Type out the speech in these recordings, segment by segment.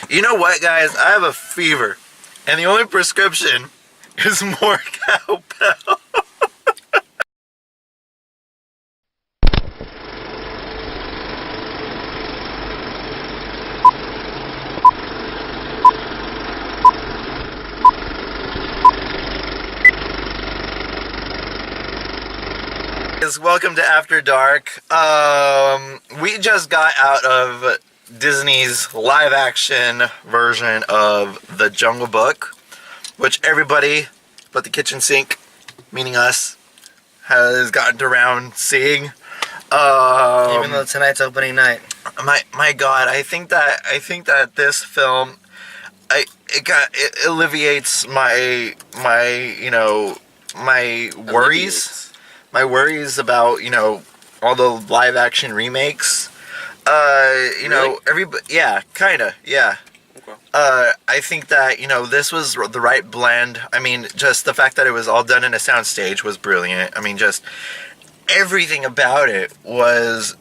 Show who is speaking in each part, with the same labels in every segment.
Speaker 1: You know what, guys? I have a fever, and the only prescription is more cowbell. Welcome to After Dark. We just got out of Disney's live-action version of The Jungle Book, which everybody but the kitchen sink, meaning us, has gotten around seeing.
Speaker 2: Even though tonight's opening night.
Speaker 1: My God, I think that this film, it alleviates my worries. My worries about, all the live-action remakes.
Speaker 2: Really?
Speaker 1: Everybody, yeah, kinda, yeah.
Speaker 2: Okay.
Speaker 1: I think that, this was the right blend. I mean, just the fact that it was all done in a soundstage was brilliant. I mean, just everything about it was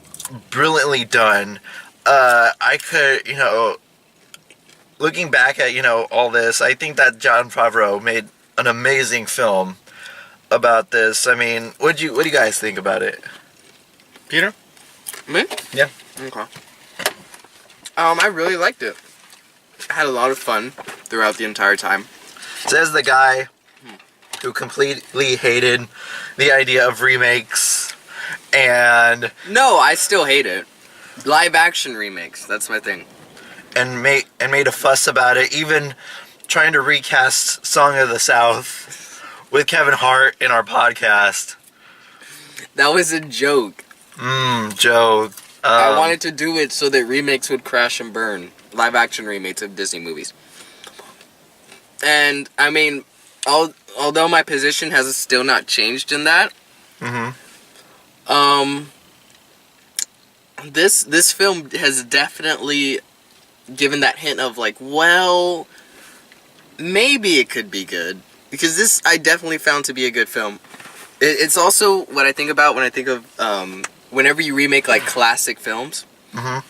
Speaker 1: brilliantly done. I could, looking back at, all this, I think that Jon Favreau made an amazing film about this. I mean, what do you guys think about it?
Speaker 2: Peter?
Speaker 3: Me?
Speaker 2: Yeah.
Speaker 3: Okay. I really liked it. I had a lot of fun throughout the entire time.
Speaker 1: Says the guy who completely hated the idea of remakes and
Speaker 3: No, I still hate it. Live action remakes, that's my thing.
Speaker 1: made a fuss about it, even trying to recast Song of the South with Kevin Hart in our podcast.
Speaker 3: That was a joke.
Speaker 1: Joe.
Speaker 3: I wanted to do it so that remakes would crash and burn. Live action remakes of Disney movies. And, I mean, although my position has still not changed in that, this film has definitely given that hint of like, well, maybe it could be good. Because this I definitely found to be a good film. It's also what I think about when I think of whenever you remake like classic films. I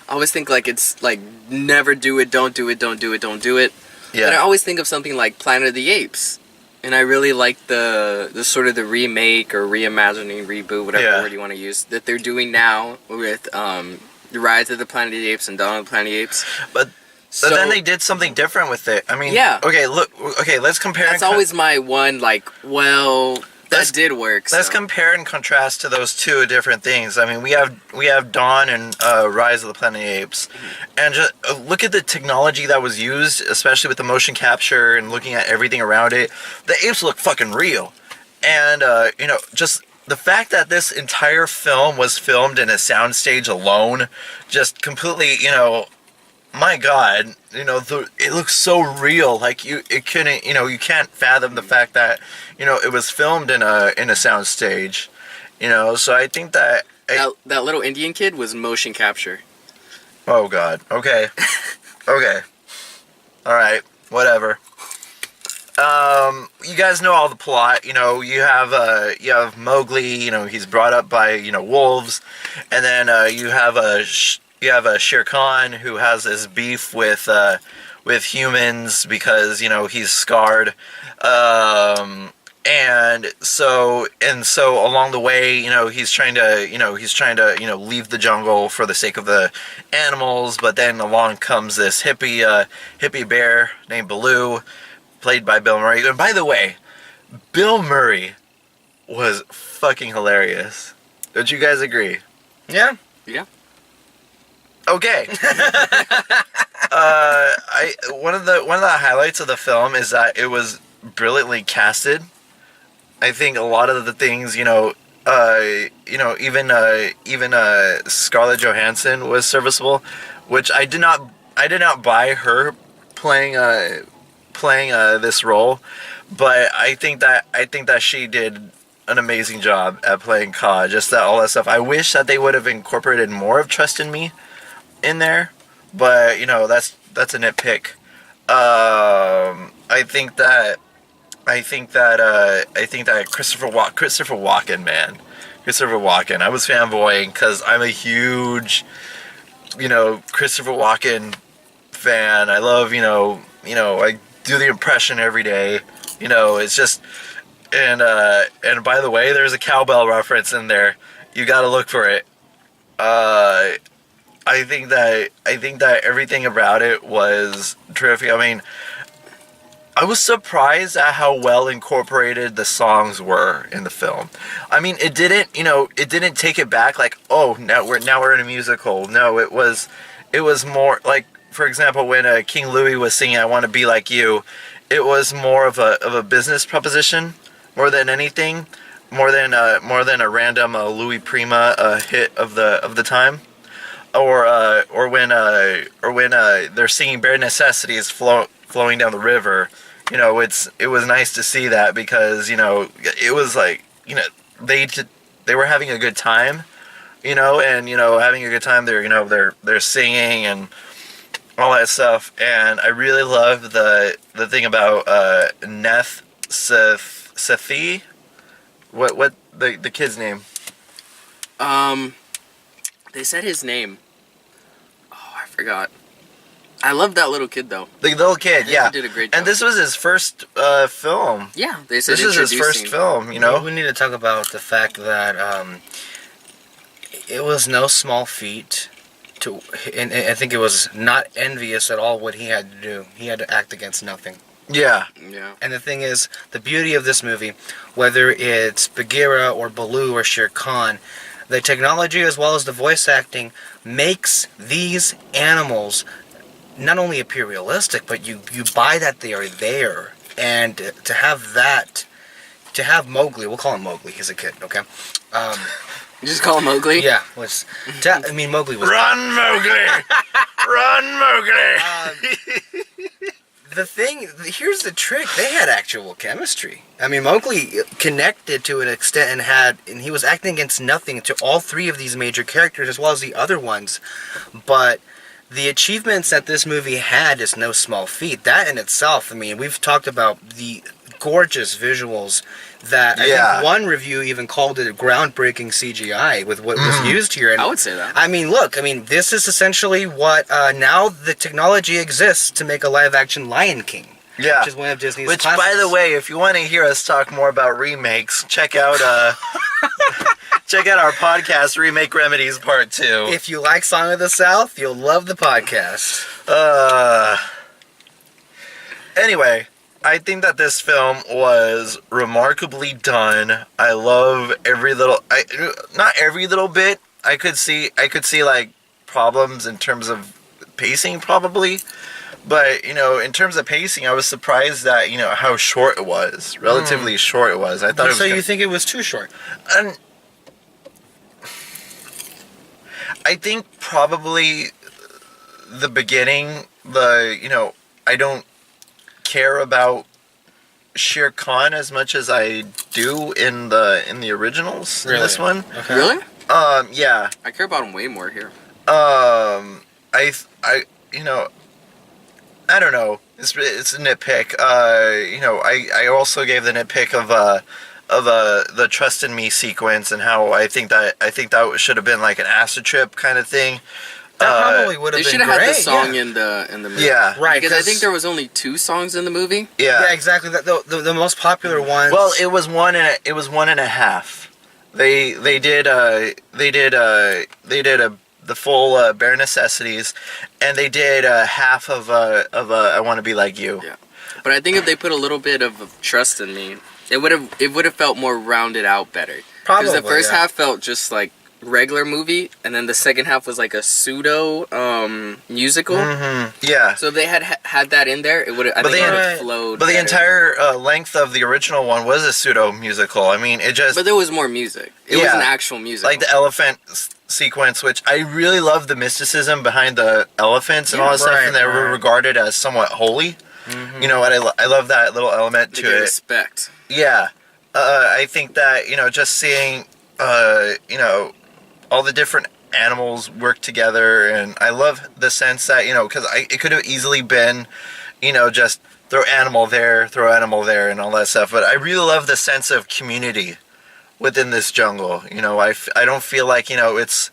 Speaker 3: always think like it's like never do it, don't do it, don't do it, don't do it.
Speaker 1: Yeah.
Speaker 3: But I always think of something like Planet of the Apes, and I really like the sort of the remake or reimagining, reboot, whatever word you want to use that they're doing now with The Rise of the Planet of the Apes and Dawn of the Planet of the Apes. But
Speaker 1: then they did something different with it. I mean,
Speaker 3: yeah.
Speaker 1: Okay, let's compare.
Speaker 3: That's always my one, like, well, that did work.
Speaker 1: Let's compare and contrast to those two different things. I mean, we have Dawn and Rise of the Planet of the Apes, and just look at the technology that was used, especially with the motion capture and looking at everything around it. The apes look fucking real, and just the fact that this entire film was filmed in a soundstage alone, just completely, my God, it looks so real. Like you can't fathom the fact that, it was filmed in a soundstage. So I think that
Speaker 3: that little Indian kid was motion capture.
Speaker 1: Oh God. Okay. Okay. All right. Whatever. You guys know all the plot. You have Mowgli. He's brought up by wolves, and then you have a Shere Khan who has this beef with humans because he's scarred, and so along the way he's trying to leave the jungle for the sake of the animals, but then along comes this hippie bear named Baloo, played by Bill Murray. And by the way, Bill Murray was fucking hilarious. Don't you guys agree?
Speaker 2: Yeah.
Speaker 3: Yeah.
Speaker 1: Okay. One of the highlights of the film is that it was brilliantly casted. I think a lot of the things, even Scarlett Johansson was serviceable, which I did not buy her playing this role, but I think that she did an amazing job at playing Ka. Just that all that stuff. I wish that they would have incorporated more of Trust in Me in there, but that's a nitpick. I think that Christopher Walken, man. Christopher Walken. I was fanboying because I'm a huge, Christopher Walken fan. I love, I do the impression every day. It's just, and by the way, there's a cowbell reference in there. You got to look for it. I think that everything about it was terrific. I mean, I was surprised at how well incorporated the songs were in the film. I mean, it didn't take it back like, oh, now we're in a musical. No, it was more like, for example, when King Louis was singing "I Want to Be Like You," it was more of a business proposition more than anything, more than a random Louis Prima hit of the time. Or when they're singing "Bare Necessities" flowing down the river, it was nice to see that because it was like they were having a good time, and having a good time. They're singing and all that stuff, and I really love the thing about Neth Sethi. What the kid's name?
Speaker 3: They said his name. Oh, I forgot. I love that little kid though.
Speaker 1: The little kid, yeah.
Speaker 3: He did a great job.
Speaker 1: And this was his first film.
Speaker 3: Yeah, they said
Speaker 1: this is his first film.
Speaker 2: We need to talk about the fact that it was no small feat and I think it was not envious at all what he had to do. He had to act against nothing.
Speaker 1: Yeah.
Speaker 3: Yeah.
Speaker 2: And the thing is, the beauty of this movie, whether it's Bagheera or Baloo or Shere Khan, the technology as well as the voice acting makes these animals not only appear realistic, but you buy that they are there. And to have Mowgli, we'll call him Mowgli, he's a kid, okay?
Speaker 3: You just call him Mowgli?
Speaker 2: Yeah. Mowgli was...
Speaker 1: Run, Mowgli! Run, Mowgli!
Speaker 2: Here's the trick. They had actual chemistry. I mean, Mowgli connected to an extent and he was acting against nothing to all three of these major characters as well as the other ones. But the achievements that this movie had is no small feat. That in itself, I mean, we've talked about the gorgeous visuals that I think one review even called it a groundbreaking CGI with what was used here. And
Speaker 3: I would say that.
Speaker 2: I mean, look, this is essentially what now the technology exists to make a live-action Lion King.
Speaker 1: Yeah.
Speaker 2: Which is one of Disney's
Speaker 1: Which,
Speaker 2: classics.
Speaker 1: by the way, if you want to hear us talk more about remakes, check out check out our podcast, Remake Remedies Part 2.
Speaker 2: If you like Song of the South, you'll love the podcast.
Speaker 1: Anyway, I think that this film was remarkably done. I love not every little bit. I could see like problems in terms of pacing probably. But, in terms of pacing, I was surprised that, how short it was. Relatively short it was. I thought it was...
Speaker 2: So you think it was too short?
Speaker 1: And I think probably the beginning, I don't care about Shere Khan as much as I do in the originals.
Speaker 2: Really?
Speaker 1: In this one.
Speaker 2: Okay.
Speaker 3: Really?
Speaker 1: Yeah.
Speaker 3: I care about him way more here.
Speaker 1: I don't know. It's a nitpick. I also gave the nitpick of the Trust in Me sequence and how I think that should have been like an acid trip kind of thing.
Speaker 2: That probably would have
Speaker 3: They
Speaker 2: been
Speaker 3: should have
Speaker 2: great.
Speaker 3: had the song in the movie.
Speaker 1: Yeah.
Speaker 2: Right.
Speaker 3: Because I think there was only 2 songs in the movie.
Speaker 1: Yeah.
Speaker 2: Yeah, exactly. The most popular ones.
Speaker 1: Well, it was one and a half. They did the full Bare Necessities, and they did half of I Want to Be Like You.
Speaker 3: Yeah. But I think if they put a little bit of Trust in Me, it would have felt more rounded out better.
Speaker 2: Probably.
Speaker 3: Because the first half felt just like regular movie, and then the second half was like a pseudo musical.
Speaker 1: Mm-hmm. Yeah.
Speaker 3: So if they had that in there, it would have flowed.
Speaker 1: But the
Speaker 3: better.
Speaker 1: entire length of the original one was a pseudo musical. I mean, it just.
Speaker 3: But there was more music. It was an actual musical.
Speaker 1: Like the elephant sequence, which I really love the mysticism behind the elephants and all that stuff, and they were regarded as somewhat holy. Mm-hmm. I love that little element to it.
Speaker 3: Respect.
Speaker 1: Yeah. I think that, just seeing, all the different animals work together, and I love the sense that, because it could have easily been, just throw animal there, and all that stuff, but I really love the sense of community within this jungle. I don't feel like, it's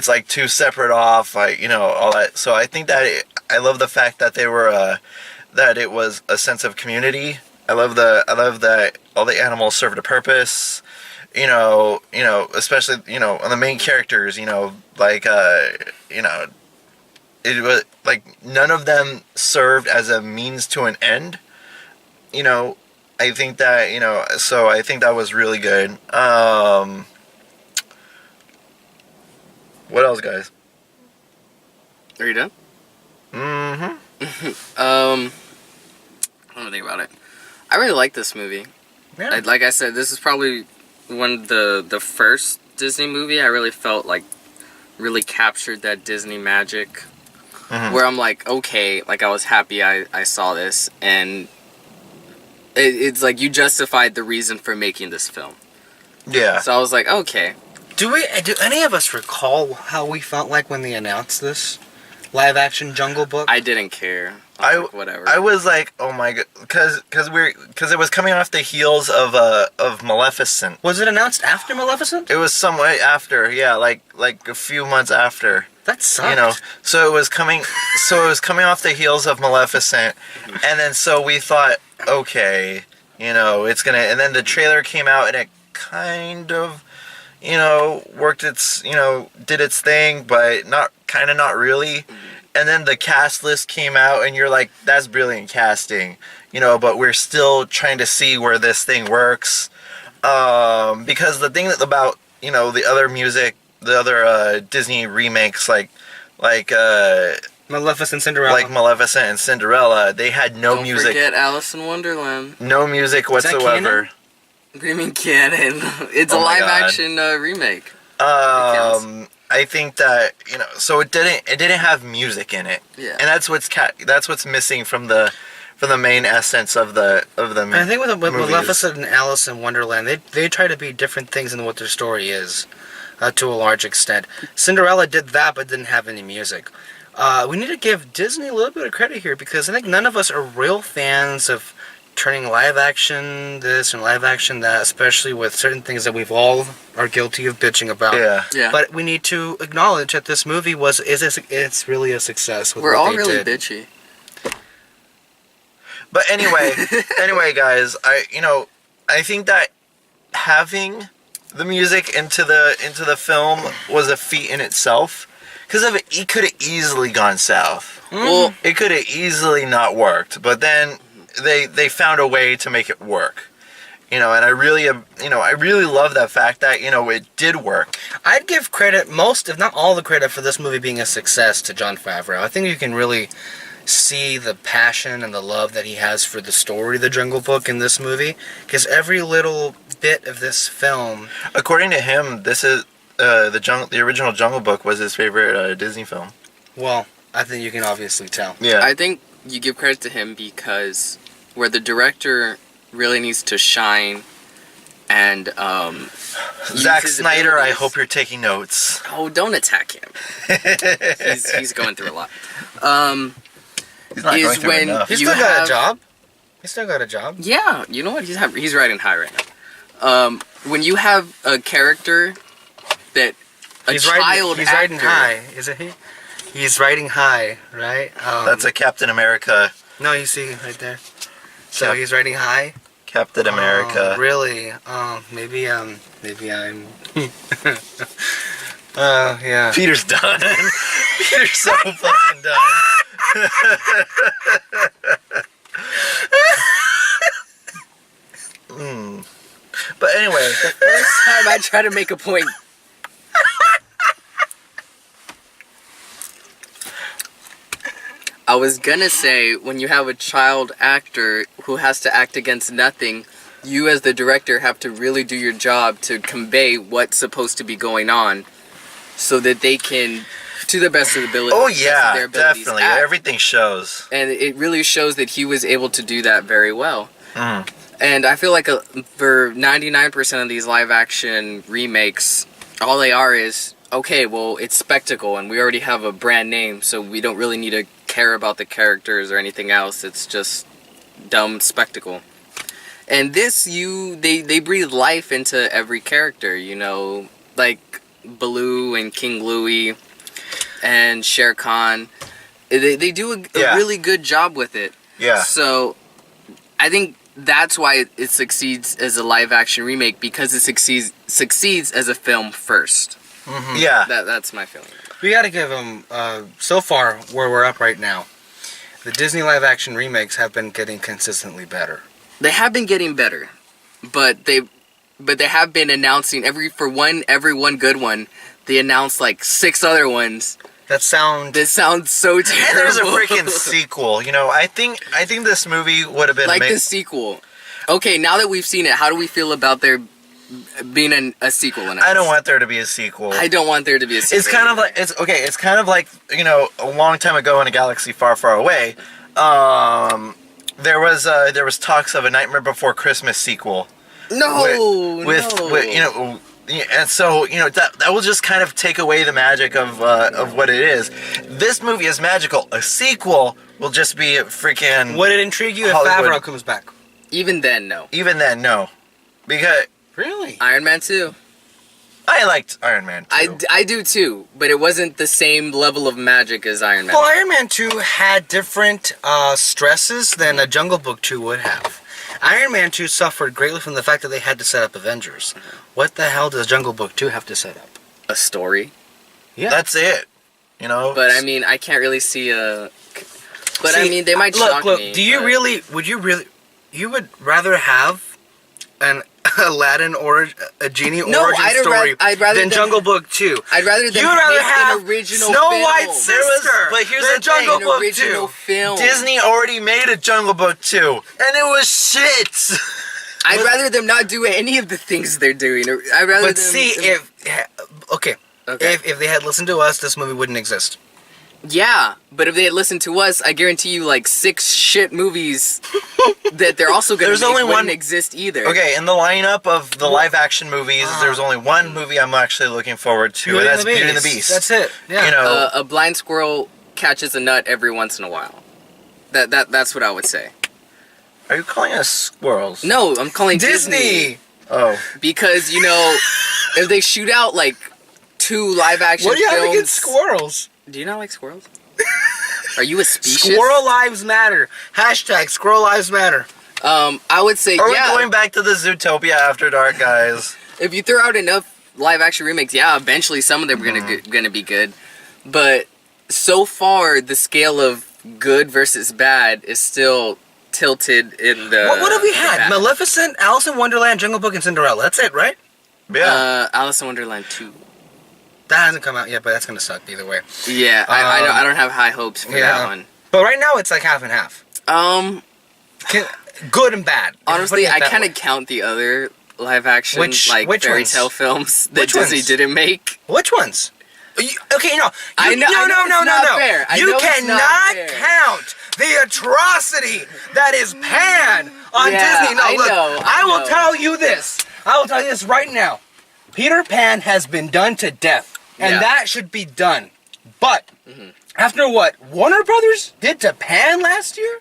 Speaker 1: like too separate off, all that. So I think that I love the fact that they were that it was a sense of community. I love that all the animals served a purpose. Especially on the main characters. It was like none of them served as a means to an end. I think that so I think that was really good. What else, guys?
Speaker 3: Are you done?
Speaker 1: Mm-hmm.
Speaker 3: Let me think about it. I really like this movie.
Speaker 2: Yeah.
Speaker 3: Like I said, this is probably the first Disney movie I really felt like really captured that Disney magic.
Speaker 1: Mhm.
Speaker 3: Where I'm like, okay, like I was happy I saw this, and it's like you justified the reason for making this film.
Speaker 1: Yeah.
Speaker 3: So I was like, okay.
Speaker 2: Do any of us recall how we felt like when they announced this live action Jungle Book?
Speaker 3: I didn't care. I was like, whatever.
Speaker 1: I was like, oh my god, because it was coming off the heels of Maleficent.
Speaker 2: Was it announced after Maleficent?
Speaker 1: It was some way after, yeah, like a few months after.
Speaker 2: That sucked.
Speaker 1: So it was coming off the heels of Maleficent, and then so we thought, okay, it's gonna, and then the trailer came out and it kind of, worked its, did its thing, but not really. And then the cast list came out and you're like, that's brilliant casting, but we're still trying to see where this thing works. Because the thing about, the other music, the other Disney remakes like
Speaker 2: Maleficent, Cinderella.
Speaker 1: like Maleficent and Cinderella, they had no
Speaker 3: Don't
Speaker 1: music.
Speaker 3: forget Alice in Wonderland.
Speaker 1: No music
Speaker 2: Is that
Speaker 1: whatsoever.
Speaker 2: canon?
Speaker 3: What do you mean canon? It's
Speaker 1: Oh
Speaker 3: a
Speaker 1: my
Speaker 3: live
Speaker 1: God.
Speaker 3: action remake.
Speaker 1: I think that so it didn't have music in it,
Speaker 3: Yeah.
Speaker 1: and that's what's missing from the main essence of the
Speaker 2: And I think with
Speaker 1: movies.
Speaker 2: Maleficent and Alice in Wonderland, they try to be different things than what their story is, to a large extent. Cinderella did that, but didn't have any music. We need to give Disney a little bit of credit here, because I think none of us are real fans of turning live action this and live action that, especially with certain things that we've all are guilty of bitching about.
Speaker 1: Yeah.
Speaker 3: Yeah.
Speaker 2: But we need to acknowledge that this movie it's really a success. With
Speaker 3: We're
Speaker 2: what
Speaker 3: all
Speaker 2: they
Speaker 3: really
Speaker 2: did.
Speaker 3: bitchy.
Speaker 1: But anyway, guys, I think that having the music into the film was a feat in itself, because it could have easily gone south.
Speaker 3: Well,
Speaker 1: It could have easily not worked, but then they found a way to make it work. And I really love that fact that it did work.
Speaker 2: I'd give credit, most, if not all, the credit for this movie being a success to Jon Favreau. I think you can really see the passion and the love that he has for the story, The Jungle Book, in this movie, because every little bit of this film.
Speaker 1: According to him, this is the original Jungle Book was his favorite Disney film.
Speaker 2: Well, I think you can obviously tell.
Speaker 1: Yeah.
Speaker 3: I think you give credit to him because where the director really needs to shine and
Speaker 1: Zack
Speaker 3: use his
Speaker 1: Snyder, I
Speaker 3: abilities-
Speaker 1: hope you're taking notes.
Speaker 3: Oh, don't attack him. he's going through a lot.
Speaker 1: He's not
Speaker 3: Is
Speaker 1: going through
Speaker 3: when-
Speaker 1: enough.
Speaker 2: He's
Speaker 3: You
Speaker 2: still got
Speaker 3: have-
Speaker 2: a job. He's still got a job.
Speaker 3: Yeah, you know what? He's riding high right now. When you have a character that
Speaker 2: He's
Speaker 3: child
Speaker 2: riding
Speaker 3: actor-
Speaker 2: high, isn't he? He's riding high, right?
Speaker 1: That's a Captain America.
Speaker 2: No, you see right there. So
Speaker 1: Cap-
Speaker 2: he's riding high.
Speaker 1: Captain America.
Speaker 2: Oh, really? Maybe I'm. Yeah.
Speaker 1: Peter's done. Peter's so fucking done. But anyway,
Speaker 3: First time I try to make a point. I was gonna say, when you have a child actor who has to act against nothing, you as the director have to really do your job to convey what's supposed to be going on so that they can, to the best of the ability,
Speaker 1: oh
Speaker 3: best of
Speaker 1: yeah,
Speaker 3: their abilities,
Speaker 1: definitely.
Speaker 3: act.
Speaker 1: Everything shows.
Speaker 3: And it really shows that he was able to do that very well.
Speaker 1: Mm.
Speaker 3: And I feel like for 99% of these live action remakes, all they are is, okay, well, it's spectacle and we already have a brand name, so we don't really need to care about the characters or anything else. It's just dumb spectacle. And this, they breathe life into every character, like Baloo and King Louie and Shere Khan. They do a really good job with it.
Speaker 1: Yeah.
Speaker 3: So, I think that's why it succeeds as a live action remake, because it succeeds as a film first.
Speaker 1: Mm-hmm. Yeah.
Speaker 3: That's my feeling.
Speaker 2: We gotta give them, so far, where we're up right now, the Disney live action remakes have been getting consistently better.
Speaker 3: They have been getting better, but they have been announcing every one good one, they announce like 6 other ones.
Speaker 2: That sounds
Speaker 3: so terrible.
Speaker 1: And there's a freaking sequel. You know, I think this movie would have been
Speaker 3: like the sequel. Okay, now that we've seen it, how do we feel about there being a sequel in it?
Speaker 1: I don't want there to be a sequel.
Speaker 3: I don't want there to be a sequel.
Speaker 1: It's kind of like it's kind of like, you know, a long time ago in a galaxy far, far away. There was talks of a Nightmare Before Christmas sequel.
Speaker 3: No,
Speaker 1: with you know, and so, you know, that will just kind of take away the magic of what it is. This movie is magical. A sequel will just be freaking.
Speaker 2: Would it intrigue you
Speaker 1: Hollywood.
Speaker 2: if Favreau comes back?
Speaker 3: Even then, no.
Speaker 1: Even then, no, because
Speaker 2: Really?
Speaker 3: Iron Man 2.
Speaker 1: I liked Iron Man 2.
Speaker 3: I do too, but it wasn't the same level of magic as Iron Man.
Speaker 2: Well, Iron Man 2 had different stresses than a Jungle Book 2 would have. Iron Man 2 suffered greatly from the fact that they had to set up Avengers. What the hell does Jungle Book 2 have to set up?
Speaker 3: A story.
Speaker 2: Yeah.
Speaker 1: That's it. You know.
Speaker 3: But I mean, I can't really see a. But I mean, they might shock me.
Speaker 2: Do you
Speaker 3: but-
Speaker 2: really? You would rather have an Aladdin or a genie origin story
Speaker 3: I'd rather
Speaker 2: than
Speaker 3: them-
Speaker 2: Jungle Book 2?
Speaker 3: I'd rather than
Speaker 2: You would rather
Speaker 3: make
Speaker 2: have
Speaker 3: an original
Speaker 2: Snow
Speaker 3: film.
Speaker 2: White's sister.
Speaker 1: but here's
Speaker 2: than
Speaker 1: the thing,
Speaker 2: Jungle
Speaker 3: An
Speaker 2: Book
Speaker 3: original
Speaker 2: 2.
Speaker 3: film.
Speaker 1: Disney already made a Jungle Book 2, and it was shit.
Speaker 3: I'd rather them not do any of the things they're doing. I'd rather.
Speaker 2: But
Speaker 3: them,
Speaker 2: see,
Speaker 3: Okay.
Speaker 2: if they had listened to us, this movie wouldn't exist.
Speaker 3: Yeah, but if they had listened to us, I guarantee you, like 6 shit movies that they're also gonna
Speaker 1: There's
Speaker 3: make
Speaker 1: only
Speaker 3: wouldn't
Speaker 1: one-
Speaker 3: exist either.
Speaker 1: Okay, in the lineup of the live action movies, there's only one movie I'm actually looking forward to, and that's Beauty and the Beast.
Speaker 2: That's it. Yeah.
Speaker 1: You know,
Speaker 3: A blind squirrel catches a nut every once in a while. That's what I would say.
Speaker 1: are you calling us squirrels?
Speaker 3: No, I'm calling Disney.
Speaker 1: Oh,
Speaker 3: Because, you know, if they shoot out like 2 live action
Speaker 2: What do you
Speaker 3: films.
Speaker 2: have against squirrels?
Speaker 3: Do you not like squirrels? Are you a species?
Speaker 2: Squirrel lives matter. Hashtag Squirrel lives matter.
Speaker 3: I would say,
Speaker 1: are
Speaker 3: yeah.
Speaker 1: we going back to the Zootopia Afterdark, guys?
Speaker 3: If you throw out enough live action remakes, yeah, eventually some of them are gonna be good. But so far, the scale of good versus bad is still tilted in the.
Speaker 2: What have we had?
Speaker 3: bad.
Speaker 2: Maleficent, Alice in Wonderland, Jungle Book, and Cinderella. That's it, right?
Speaker 1: Yeah.
Speaker 3: Alice in Wonderland 2.
Speaker 2: That hasn't come out yet, but that's gonna suck either way.
Speaker 3: Yeah, I don't have high hopes for that one.
Speaker 2: But right now, it's like half and half. Good and bad.
Speaker 3: Honestly, I kind of count the other live action
Speaker 2: Which
Speaker 3: fairy
Speaker 2: ones?
Speaker 3: tale films that
Speaker 2: Which
Speaker 3: Disney
Speaker 2: ones?
Speaker 3: didn't make.
Speaker 2: Which ones? Okay, no.
Speaker 3: I know it's not fair. I
Speaker 2: You
Speaker 3: know it's not
Speaker 2: cannot
Speaker 3: fair.
Speaker 2: count the atrocity that is Pan on
Speaker 3: Yeah,
Speaker 2: Disney. No,
Speaker 3: I
Speaker 2: look,
Speaker 3: know,
Speaker 2: I
Speaker 3: I
Speaker 2: will
Speaker 3: know.
Speaker 2: tell you this. I will tell you this right now. Peter Pan has been done to death, and
Speaker 3: Yeah.
Speaker 2: that should be done. But after what Warner Brothers did to Pan last year,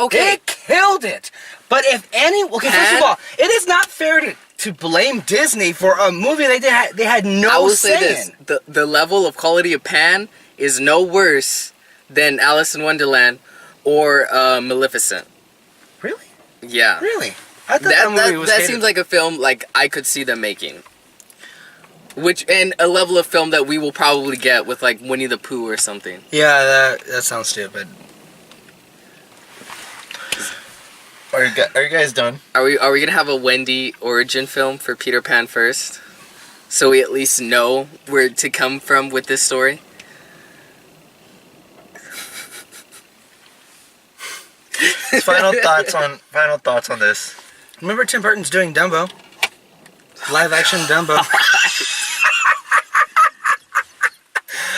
Speaker 3: Okay.
Speaker 2: it killed it. But if any, okay, first
Speaker 3: Pan-
Speaker 2: of all, it is not fair to blame Disney for a movie they had no
Speaker 3: I will
Speaker 2: say
Speaker 3: say this:
Speaker 2: in.
Speaker 3: the level of quality of Pan is no worse than Alice in Wonderland or Maleficent.
Speaker 2: Really?
Speaker 3: Yeah,
Speaker 2: Really? I thought that movie was
Speaker 3: that
Speaker 2: hated.
Speaker 3: seems like a film like I could see them making. And a level of film that we will probably get with like Winnie the Pooh or something.
Speaker 2: Yeah, that sounds stupid.
Speaker 1: Are you guys done?
Speaker 3: Are we gonna have a Wendy origin film for Peter Pan first, so we at least know where to come from with this story?
Speaker 1: Final thoughts on this.
Speaker 2: Remember Tim Burton's doing Dumbo? Live action Dumbo.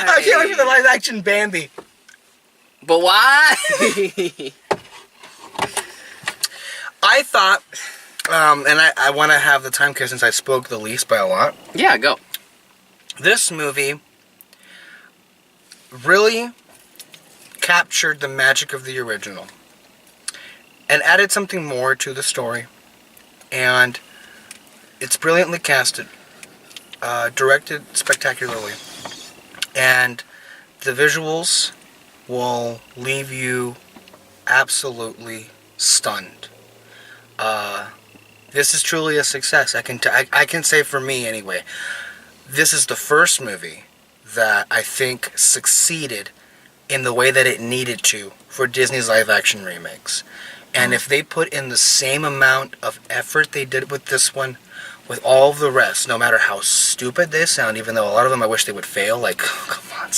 Speaker 2: I can't wait for the live action Bambi.
Speaker 3: But why?
Speaker 2: I thought, and I want to have the time because since I spoke the least by a lot,
Speaker 3: Yeah, go.
Speaker 2: this movie really captured the magic of the original and added something more to the story. And it's brilliantly casted, directed spectacularly, and the visuals will leave you absolutely stunned. This is truly a success. I can say for me anyway, this is the first movie that I think succeeded in the way that it needed to for Disney's live action remakes. And if they put in the same amount of effort they did with this one, with all of the rest, no matter how stupid they sound, even though a lot of them I wish they would fail, like, come on,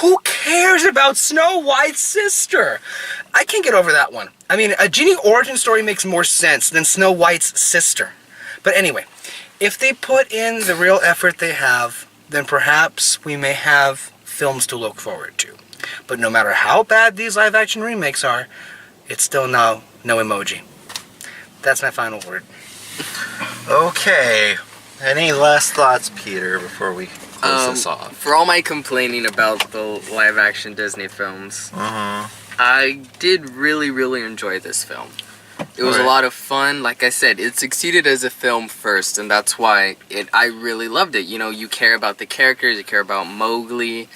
Speaker 2: who cares about Snow White's sister? I can't get over that one. I mean, a genie origin story makes more sense than Snow White's sister. But anyway, if they put in the real effort they have, then perhaps we may have films to look forward to. But no matter how bad these live action remakes are, it's still no emoji. That's my final word.
Speaker 1: Okay. Any last thoughts, Peter, before we close this off?
Speaker 3: For all my complaining about the live action Disney films, I did really, really enjoy this film. It was a lot of fun. Like I said, it succeeded as a film first, and that's why I really loved it. You know, you care about the characters, you care about Mowgli,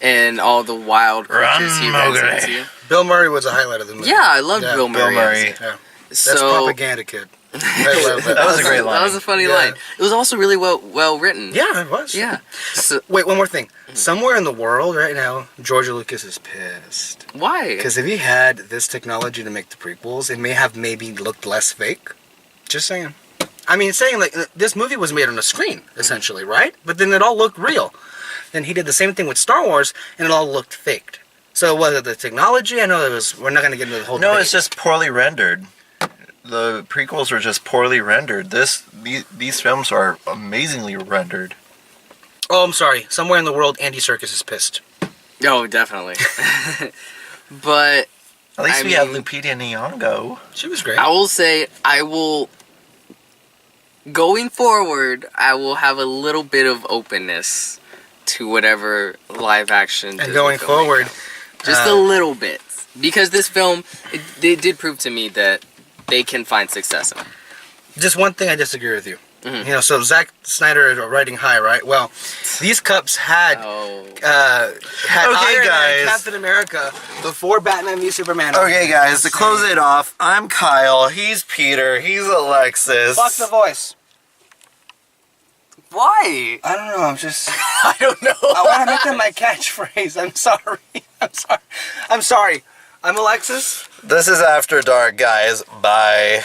Speaker 3: and all the wild creatures he runs into.
Speaker 2: Bill Murray was a highlight of the movie.
Speaker 3: Yeah, I loved Bill Murray.
Speaker 2: Yeah. That's propaganda, kid. I love that.
Speaker 1: That was a great line.
Speaker 3: That was a funny line. It was also really well written.
Speaker 2: Yeah, it was.
Speaker 3: Yeah. So,
Speaker 2: wait, one more thing. Somewhere in the world right now, George Lucas is pissed.
Speaker 3: why?
Speaker 2: Because if he had this technology to make the prequels, it may have maybe looked less fake. Just saying. I mean, saying like this movie was made on a screen, essentially, right? But then it all looked real. Then he did the same thing with Star Wars, and it all looked faked. So was it the technology? I know it was. We're not going to get into the whole.
Speaker 1: No,
Speaker 2: debate.
Speaker 1: it's just poorly rendered. The prequels are just poorly rendered. These films are amazingly rendered.
Speaker 2: Oh, I'm sorry. Somewhere in the world, Andy Serkis is pissed.
Speaker 3: Oh, definitely. But
Speaker 1: At least
Speaker 3: I
Speaker 1: we have
Speaker 3: mean-
Speaker 1: Lupita Nyong'o.
Speaker 2: She was great.
Speaker 3: I will say going forward, I will have a little bit of openness to whatever live action.
Speaker 2: And
Speaker 3: Disney
Speaker 2: going
Speaker 3: film may
Speaker 2: forward,
Speaker 3: come. Just a little bit, because this film it did prove to me that they can find success in it.
Speaker 2: just one thing I disagree with you. You know, so Zack Snyder is writing high, right? Well, these cups had Iron Man
Speaker 1: guys.
Speaker 2: and Captain America before Batman v Superman.
Speaker 1: Okay, guys, to close it off, I'm Kyle. He's Peter. He's Alexis.
Speaker 2: Fuck the voice.
Speaker 3: Why?
Speaker 2: I don't know. I'm just.
Speaker 3: I don't know.
Speaker 2: I want to make that my catchphrase. I'm sorry. I'm sorry. I'm Alexis.
Speaker 1: This is After Dark, guys. Bye.